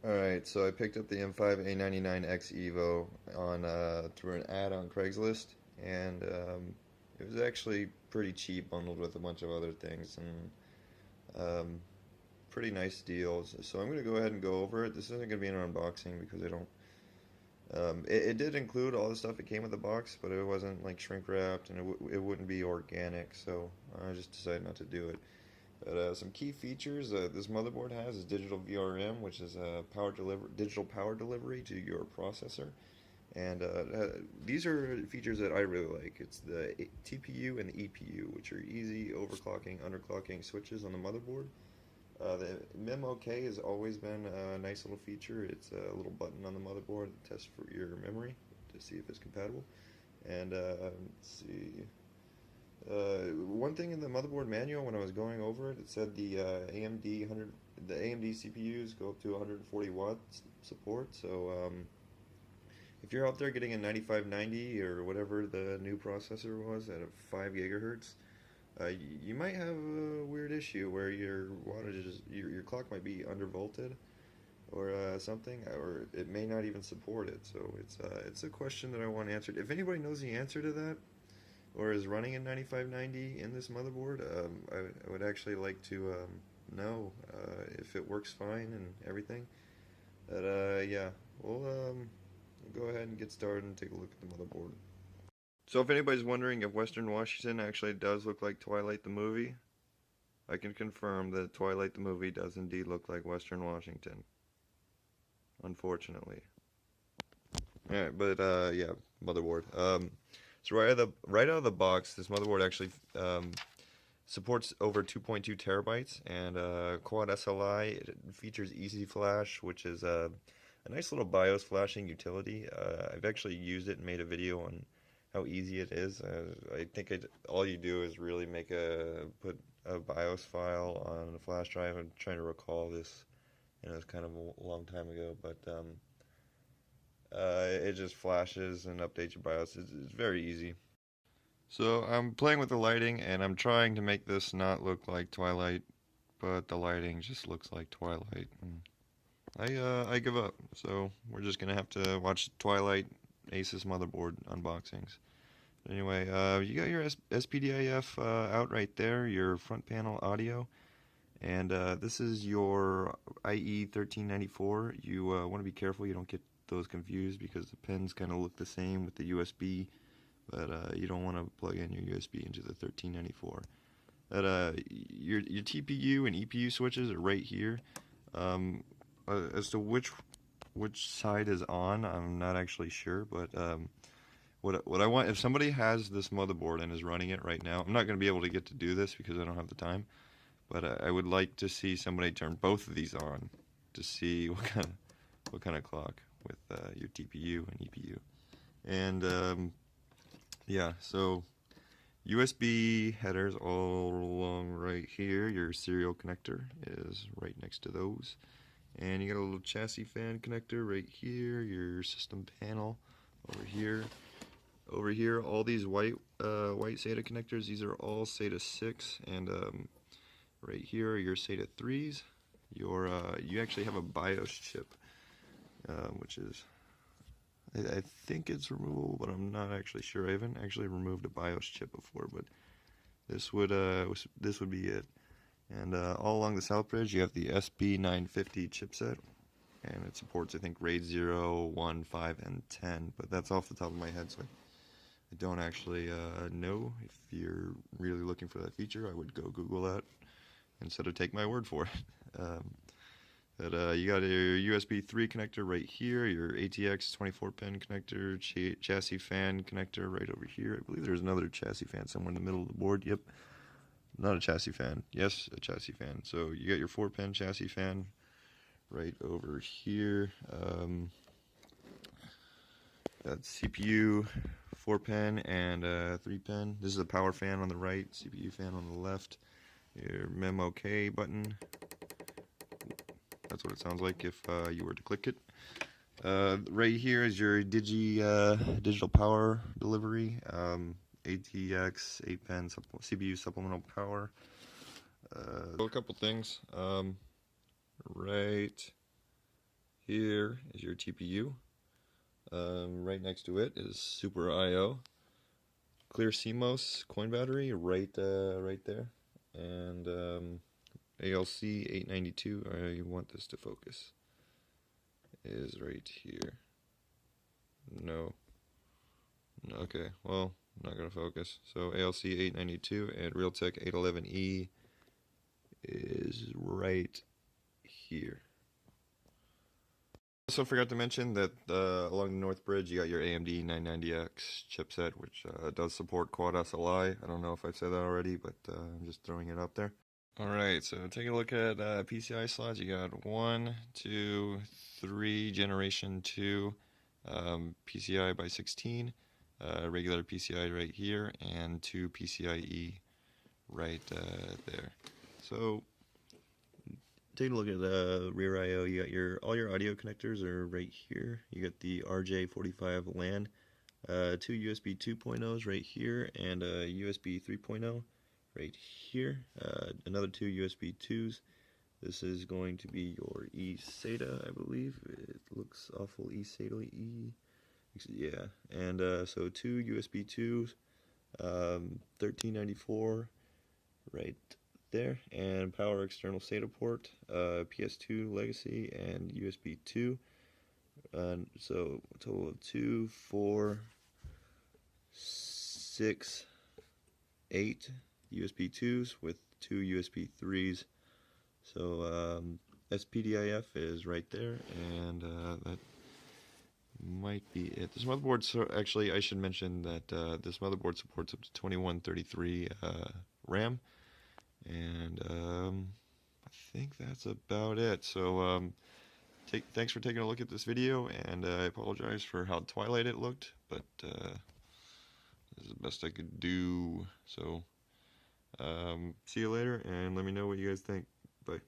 Alright, so I picked up the M5A99X EVO on through an ad on Craigslist, and it was actually pretty cheap, bundled with a bunch of other things, and pretty nice deals. So I'm going to go ahead and go over it. This isn't going to be an unboxing because I don't. It did include all the stuff that came with the box, but it wasn't like shrink wrapped, and it wouldn't be organic, so I just decided not to do it. But some key features this motherboard has is digital VRM, which is digital power delivery to your processor. And these are features that I really like. It's the TPU and the EPU, which are easy overclocking, underclocking switches on the motherboard. The M5A has always been a nice little feature. It's a little button on the motherboard that tests for your memory to see if it's compatible. And let's see. One thing in the motherboard manual when I was going over it, it said the AMD CPUs go up to 140 watts support. So if you're out there getting a 9590 or whatever the new processor was at a 5 gigahertz, you might have a weird issue where your wattage your clock might be undervolted or something, or it may not even support it. So it's a question that I want answered. If anybody knows the answer to that, or is running a 9590 in this motherboard, I would actually like to know if it works fine and everything. But yeah, we'll go ahead and get started and take a look at the motherboard. So if anybody's wondering if Western Washington actually does look like Twilight the movie, I can confirm that Twilight the movie does indeed look like Western Washington. Unfortunately. Alright, but yeah, motherboard. So right out of the box, this motherboard actually supports over 2.2 terabytes and quad SLI. It features Easy Flash, which is a nice little BIOS flashing utility. I've actually used it and made a video on how easy it is. I think all you do is really put a BIOS file on a flash drive. I'm trying to recall this. It was kind of a long time ago, but it just flashes and updates your BIOS. It's very easy. So I'm playing with the lighting, and I'm trying to make this not look like Twilight, but the lighting just looks like Twilight. I give up. So we're just gonna have to watch Twilight Asus motherboard unboxings. But anyway, you got your SPDIF out right there, your front panel audio, and this is your IE1394. You want to be careful you don't get those confused because the pins kind of look the same with the USB, but you don't want to plug in your USB into the 1394. Your TPU and EPU switches are right here. As to which side is on, I'm not actually sure, but what I want, if somebody has this motherboard and is running it right now, I'm not going to be able to get to do this because I don't have the time, but I would like to see somebody turn both of these on to see what kind of clock with your TPU and EPU. And yeah, so USB headers all along right here. Your serial connector is right next to those. And you got a little chassis fan connector right here, your system panel over here. Over here, all these white SATA connectors, these are all SATA 6, and right here are your SATA 3s. You actually have a BIOS chip, which is, I think it's removable, but I'm not actually sure. I haven't actually removed a BIOS chip before, but this would be it. And all along the south bridge, you have the SB950 chipset, and it supports, I think, RAID 0, 1, 5, and 10, but that's off the top of my head, so I don't actually know. If you're really looking for that feature, I would go Google that instead of take my word for it. But you got your USB 3 connector right here, your ATX 24-pin connector, chassis fan connector right over here. I believe there's another chassis fan somewhere in the middle of the board. Yep. Not a chassis fan. Yes, a chassis fan. So you got your 4-pin chassis fan right over here. Got CPU 4-pin and 3-pin. This is a power fan on the right, CPU fan on the left. Your M5A button. That's what it sounds like if you were to click it. Right here is your digital power delivery. ATX 8-pin CPU supplemental power. A couple things. Right Here is your TPU. Right next to it is Super IO. Clear CMOS coin battery right there. And ALC 892, I want this to focus, is right here. No. Okay, well, not going to focus. So ALC 892 and Realtek 811E is right here. Also forgot to mention that along the North Bridge you got your AMD 990X chipset, which does support quad SLI. I don't know if I've said that already, but I'm just throwing it out there. Alright, so take a look at PCI slots. You got 1, 2, 3, Generation 2 PCI by 16, regular PCI right here, and 2 PCIe right there. So take a look at the rear I/O. You got all your audio connectors are right here. You got the RJ45 LAN, 2 USB 2.0s right here, and a USB 3.0 right here. Another 2 USB 2s. This is going to be your eSATA, I believe. It looks awful eSATA. Yeah, and so 2 USB 2s, 1394 right there, and power external SATA port, PS2 legacy, and USB 2. So a total of 2, 4, 6, 8 USB 2s with 2 USB 3s. So SPDIF is right there, and that might be it. This motherboard, so actually I should mention that this motherboard supports up to 2133 RAM, and I think that's about it. So thanks for taking a look at this video, and I apologize for how twilight it looked, but this is the best I could do. So see you later, and let me know what you guys think. Bye.